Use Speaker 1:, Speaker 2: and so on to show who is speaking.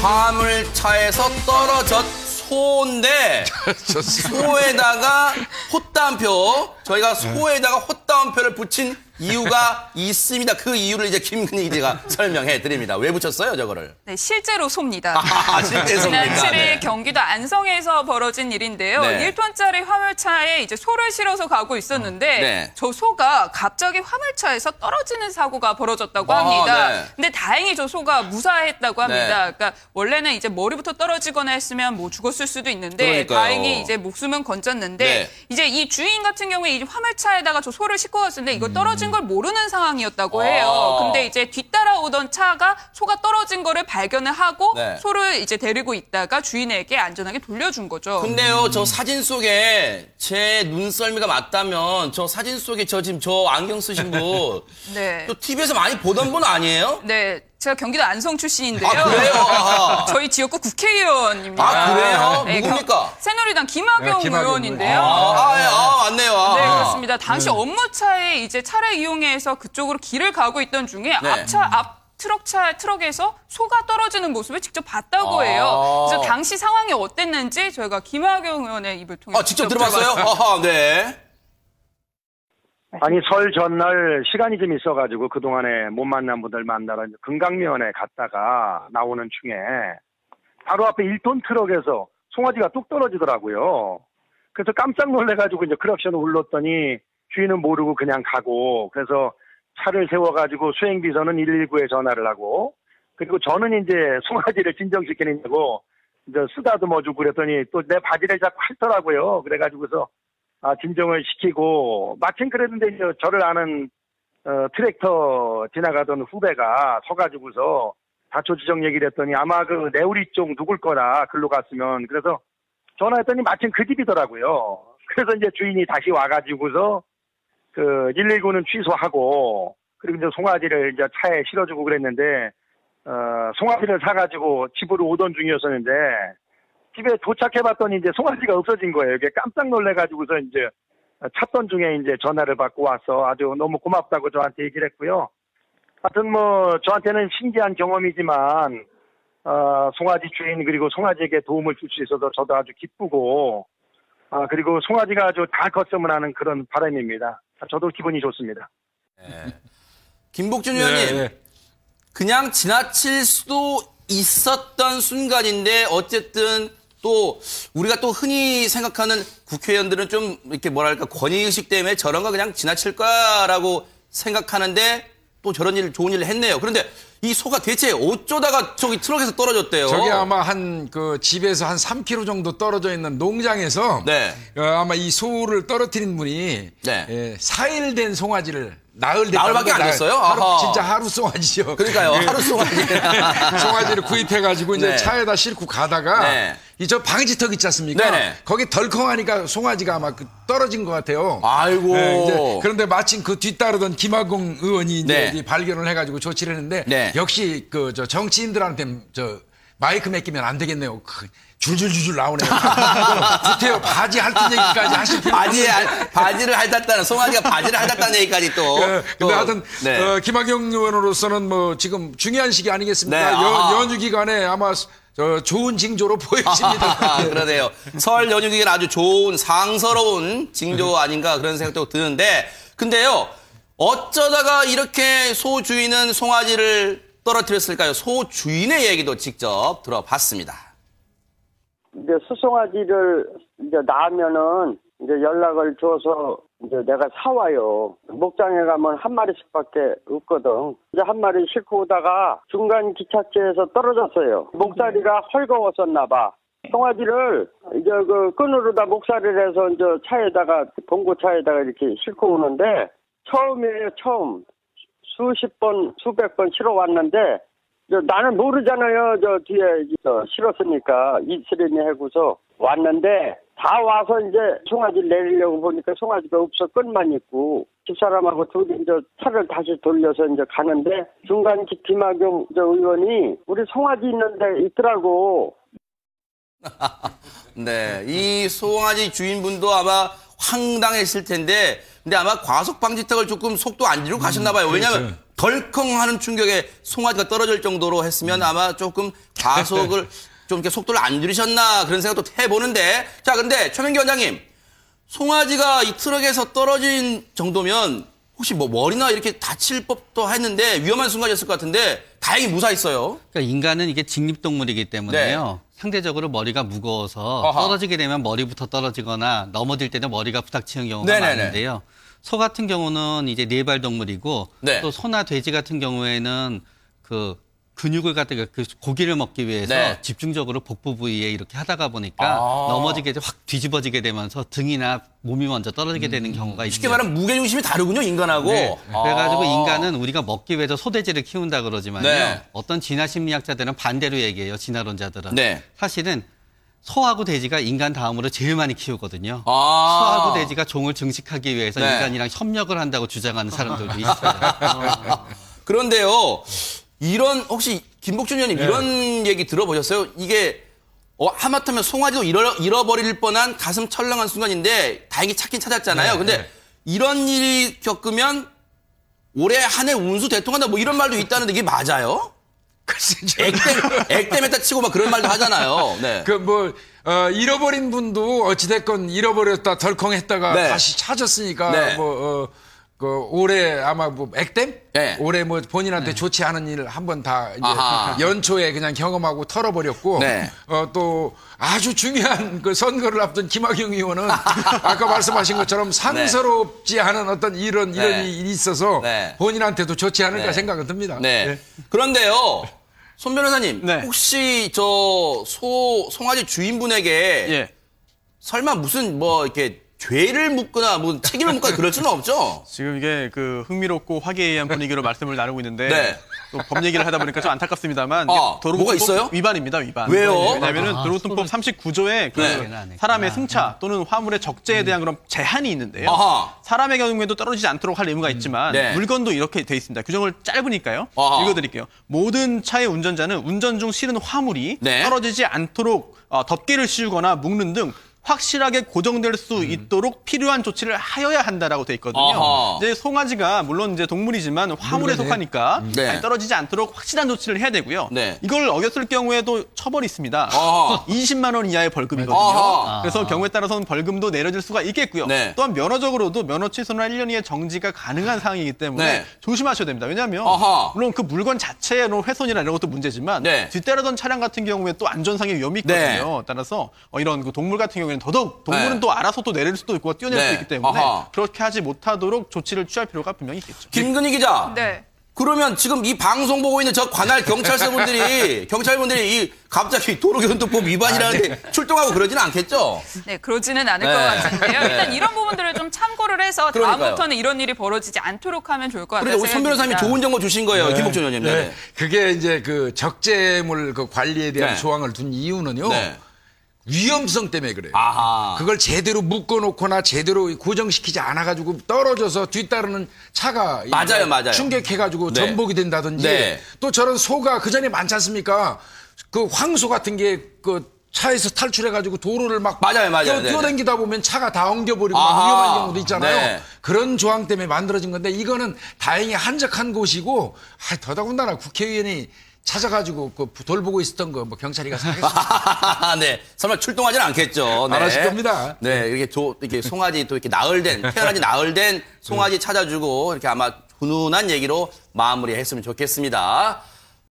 Speaker 1: 화물차에서 떨어졌 소인데 소에다가 헛다운표 저희가 소에다가 헛다운표를 붙인 이유가 있습니다. 그 이유를 이제 김근희 기자가 설명해 드립니다. 왜 붙였어요, 저거를?
Speaker 2: 네, 실제로 소입니다.
Speaker 1: 실제 소입니다.
Speaker 2: 지난 7일 네. 경기도 안성에서 벌어진 일인데요.
Speaker 1: 네.
Speaker 2: 1톤짜리 화물차에 이제 소를 실어서 가고 있었는데
Speaker 1: 네.
Speaker 2: 저 소가 갑자기 화물차에서 떨어지는 사고가 벌어졌다고 합니다.
Speaker 1: 네.
Speaker 2: 근데 다행히 저 소가 무사했다고 합니다.
Speaker 1: 네.
Speaker 2: 그러니까 원래는 이제 머리부터 떨어지거나 했으면 뭐 죽었을 수도 있는데
Speaker 1: 그러니까요.
Speaker 2: 다행히 이제 목숨은 건졌는데
Speaker 1: 네.
Speaker 2: 이제 이 주인 같은 경우에 이 화물차에다가 저 소를 싣고 갔는데 이거 떨어진 걸 모르는 상황이었다고 해요. 근데 이제 뒤따라오던 차가 소가 떨어진 거를 발견을 하고
Speaker 1: 네.
Speaker 2: 소를 이제 데리고 있다가 주인에게 안전하게 돌려준 거죠.
Speaker 1: 근데요, 저 사진 속에 제 눈썰미가 맞다면 저 사진 속에 저 지금 저 안경 쓰신 분
Speaker 2: 네.
Speaker 1: 또 TV에서 많이 보던 분 아니에요?
Speaker 2: 네. 제가 경기도 안성 출신인데요.
Speaker 1: 아, 그래요? 아하.
Speaker 2: 저희 지역구 국회의원입니다.
Speaker 1: 아, 그래요?
Speaker 2: 네,
Speaker 1: 누굽니까?
Speaker 2: 새누리당 김학용
Speaker 3: 네, 김학용
Speaker 2: 의원인데요.
Speaker 1: 맞네요.
Speaker 2: 네, 그렇습니다. 당시 업무차에 이제 차를 이용해서 그쪽으로 길을 가고 있던 중에 앞 트럭에서 소가 떨어지는 모습을 직접 봤다고 해요. 그래서 당시 상황이 어땠는지 저희가 김학용 의원의 입을 통해서
Speaker 1: 직접 들어봤어요? 네.
Speaker 4: 아니 설 전날 시간이 좀 있어가지고 그동안에 못 만난 분들 만나러 금강면에 갔다가 나오는 중에 바로 앞에 1톤 트럭에서 송아지가 뚝 떨어지더라고요. 그래서 깜짝 놀래가지고 이제 크락션을 울렸더니 주인은 모르고 그냥 가고 그래서 차를 세워가지고 수행비서는 119에 전화를 하고 그리고 저는 이제 송아지를 진정시키느냐고 이제 쓰다듬어주고 그랬더니 또 내 바지를 자꾸 핥더라고요. 그래가지고서 진정을 시키고 마침 그랬는데 이제 저를 아는 트랙터 지나가던 후배가 서가지고서 다초지정 얘기를 했더니 아마 그 내우리 쪽 누굴 거라 글로 갔으면 그래서 전화했더니 마침 그 집이더라고요. 그래서 이제 주인이 다시 와가지고서 그 119는 취소하고 그리고 이제 송아지를 이제 차에 실어주고 그랬는데 송아지를 사가지고 집으로 오던 중이었었는데 집에 도착해봤더니 이제 송아지가 없어진 거예요. 이게 깜짝 놀래가지고서 이제 찾던 중에 이제 전화를 받고 와서 아주 너무 고맙다고 저한테 얘기를 했고요. 하여튼 뭐 저한테는 신기한 경험이지만 송아지 주인 그리고 송아지에게 도움을 줄 수 있어서 저도 아주 기쁘고 그리고 송아지가 아주 잘 컸으면 하는 그런 바람입니다. 저도 기분이 좋습니다.
Speaker 1: 네. 김복준 의원님, 그냥 지나칠 수도 있었던 순간인데 어쨌든 또 우리가 또 흔히 생각하는 국회의원들은 좀 이렇게 뭐랄까 권위의식 때문에 저런 거 그냥 지나칠 거라고 생각하는데 또 저런 일 좋은 일을 했네요. 그런데 이 소가 대체 어쩌다가 저기 트럭에서 떨어졌대요?
Speaker 3: 저게 아마 그 집에서 한 3km 정도 떨어져 있는 농장에서 아마 이 소를 떨어뜨린 분이 4일 된 송아지를 나흘밖에
Speaker 1: 안 됐어요?
Speaker 3: 진짜 하루 송아지죠.
Speaker 1: 그러니까요. 하루 송아지.
Speaker 3: 송아지를 구입해가지고 이제 차에다 싣고 가다가 이 저 방지턱 있지 않습니까? 거기 덜컹하니까 송아지가 아마 떨어진 것 같아요.
Speaker 1: 아이고.
Speaker 3: 이제 그런데 마침 그 뒤따르던 김학용 의원이 이제 발견을 해가지고 조치를 했는데 역시 그 저 정치인들한테 저 마이크 맡기면 안 되겠네요. 줄줄줄줄 나오네요. 구태여 바지 핥은 얘기까지 하실 필요 없는데.
Speaker 1: 바지를 핥았다는, 송아지가 바지를 핥았다는 얘기까지 또.
Speaker 3: 근데 하여튼, 김학용 의원으로서는 뭐 지금 중요한 시기 아니겠습니까? 연휴 기간에 아마 좋은 징조로 보여집니다.
Speaker 1: 그러네요. 설 연휴 기간 아주 좋은, 상서로운 징조 아닌가 그런 생각도 드는데, 근데요, 어쩌다가 이렇게 소 주인은 송아지를 떨어뜨렸을까요? 소 주인의 얘기도 직접 들어봤습니다.
Speaker 5: 이제 수송아지를 이제 낳으면은 이제 연락을 줘서 이제 내가 사와요. 목장에 가면 한 마리씩밖에 없거든. 이제 한 마리 싣고 오다가 중간 기차체에서 떨어졌어요. 목살이가 헐거웠었나 봐. 송아지를 이제 그 끈으로다 목살이를 해서 이제 차에다가 봉고차에다가 이렇게 싣고 오는데 처음이에요. 처음. 수십 번, 수백 번 실어 왔는데 나는 모르잖아요. 저 뒤에 실었으니까 이슬이니 하고서 왔는데 다 와서 이제 송아지를 내리려고 보니까 송아지가 없어 끈만 있고 집사람하고 둘이 이제 차를 다시 돌려서 이제 가는데 중간 김학용 의원이 우리 송아지 있는데 있더라고.
Speaker 1: 네, 이 송아지 주인분도 아마 황당했을 텐데 근데 아마 과속 방지턱을 조금 속도 안 지르고 가셨나 봐요. 왜냐하면 덜컹하는 충격에 송아지가 떨어질 정도로 했으면 아마 조금 과속을 좀 이렇게 속도를 안 줄이셨나 그런 생각도 해보는데 자 근데 최명기 원장님 송아지가 이 트럭에서 떨어진 정도면 혹시 뭐 머리나 이렇게 다칠 법도 했는데 위험한 순간이었을 것 같은데 다행히 무사했어요.
Speaker 6: 그러니까 인간은 이게 직립동물이기 때문에요. 네. 상대적으로 머리가 무거워서 떨어지게 되면 머리부터 떨어지거나 넘어질 때는 머리가 부닥치는 경우가 네네네. 많은데요. 소 같은 경우는 이제 네발 동물이고 네. 또 소나 돼지 같은 경우에는 그 근육을 갖다가 그 고기를 먹기 위해서 네. 집중적으로 복부 부위에 이렇게 하다가 보니까 넘어지게 확 뒤집어지게 되면서 등이나 몸이 먼저 떨어지게 되는 경우가 있죠.
Speaker 1: 쉽게 말하면 무게중심이 다르군요, 인간하고.
Speaker 6: 네. 그래가지고 인간은 우리가 먹기 위해서 소돼지를 키운다 그러지만요. 네. 어떤 진화 심리학자들은 반대로 얘기해요, 진화론자들은. 네. 사실은 소하고 돼지가 인간 다음으로 제일 많이 키우거든요. 소하고 돼지가 종을 증식하기 위해서 네. 인간이랑 협력을 한다고 주장하는 사람들도 있어요.
Speaker 1: 그런데요. 이런 혹시 김복준 의원님 네. 이런 얘기 들어보셨어요? 이게 하마터면 송아지도 잃어버릴 뻔한 가슴 철렁한 순간인데 다행히 찾긴 찾았잖아요. 네. 근데 이런 일이 겪으면 올해 한 해 운수 대통한다 뭐 이런 말도 있다는데 이게 맞아요? 액땜했다 치고 막 그런 말도 하잖아요. 네.
Speaker 3: 잃어버린 분도 어찌됐건 잃어버렸다 덜컹했다가 네. 다시 찾았으니까 네. 올해 아마 액땜? 네. 올해 본인한테 네. 좋지 않은 일을 한번 다 이제 연초에 그냥 경험하고 털어버렸고, 네. 또 아주 중요한 그 선거를 앞둔 김학용 의원은 아까 말씀하신 것처럼 상서롭지 않은 어떤 이런 일이 있어서 네. 본인한테도 좋지 않을까 네. 생각은 듭니다.
Speaker 1: 네. 네. 그런데요, 손 변호사님, 네. 혹시 송아지 주인분에게 예. 설마 무슨 이렇게 죄를 묻거나 책임을 묻거나 그럴 수는 없죠.
Speaker 7: 지금 이게 그 흥미롭고 화기애애한 분위기로 말씀을 나누고 있는데 네. 또 법 얘기를 하다 보니까 좀 안타깝습니다,만
Speaker 1: 뭐가 있어요?
Speaker 7: 위반입니다. 위반.
Speaker 1: 왜요?
Speaker 7: 왜냐하면 도로교통법 39조에 그 네. 사람의 승차 또는 화물의 적재에 대한 그런 제한이 있는데요. 사람의 경우에도 떨어지지 않도록 할 의무가 있지만 네. 물건도 이렇게 돼 있습니다. 규정을 짧으니까요. 읽어드릴게요. 모든 차의 운전자는 운전 중 실은 화물이 네. 떨어지지 않도록 덮개를 씌우거나 묶는 등 확실하게 고정될 수 있도록 필요한 조치를 하여야 한다라고 돼 있거든요. 이제 송아지가 물론 이제 동물이지만 화물에 속하니까 네. 떨어지지 않도록 확실한 조치를 해야 되고요. 네. 이걸 어겼을 경우에도 처벌이 있습니다. 20만 원 이하의 벌금이거든요. 그래서 경우에 따라서는 벌금도 내려질 수가 있겠고요. 네. 또한 면허적으로도 면허 취소나 1년 이하의 정지가 가능한 상황이기 때문에 네. 조심하셔야 됩니다. 왜냐하면 물론 그 물건 자체의 훼손이나 이런 것도 문제지만 네. 뒤따르던 차량 같은 경우에 또 안전상의 위험이 있거든요. 네. 따라서 이런 그 동물 같은 경우에는 더더욱 동물은 네. 또 알아서 또 내릴 수도 있고 뛰어낼 네. 수도 있기 때문에 그렇게 하지 못하도록 조치를 취할 필요가 분명히 있겠죠.
Speaker 1: 김근희 기자.
Speaker 2: 네.
Speaker 1: 그러면 지금 이 방송 보고 있는 저 관할 경찰분들이 갑자기 도로교통법 위반이라는데 출동하고 그러지는 않겠죠?
Speaker 2: 네, 그러지는 않을 것 같은데요. 일단 이런 부분들을 좀 참고를 해서 다음부터는 이런 일이 벌어지지 않도록 하면 좋을 것 같아요.
Speaker 1: 그래서 손 변호사님이 좋은 정보 주신 거예요, 김복준 의원님.
Speaker 3: 네. 그게 이제 그 적재물 그 관리에 대한 조항을 둔 이유는요. 네. 위험성 때문에 그래요. 그걸 제대로 묶어놓거나 제대로 고정시키지 않아가지고 떨어져서 뒤따르는 차가
Speaker 1: 맞아요.
Speaker 3: 충격해가지고 네. 전복이 된다든지 네. 또 저런 소가 그 전에 많지 않습니까? 그 황소 같은 게 그 차에서 탈출해가지고 도로를 막 뛰어다니다 보면 차가 다 엉겨버리고 위험한 경우도 있잖아요. 네. 그런 조항 때문에 만들어진 건데 이거는 다행히 한적한 곳이고 더더군다나 국회의원이 찾아가지고 돌보고 있었던 거 경찰이 가서 하겠습니다.
Speaker 1: 네, 설마 출동하지는 않겠죠. 네.
Speaker 3: 안 하실 겁니다.
Speaker 1: 네, 이렇게 송아지 또 이렇게 태어나지 나흘된 송아지 찾아주고 이렇게 아마 훈훈한 얘기로 마무리했으면 좋겠습니다.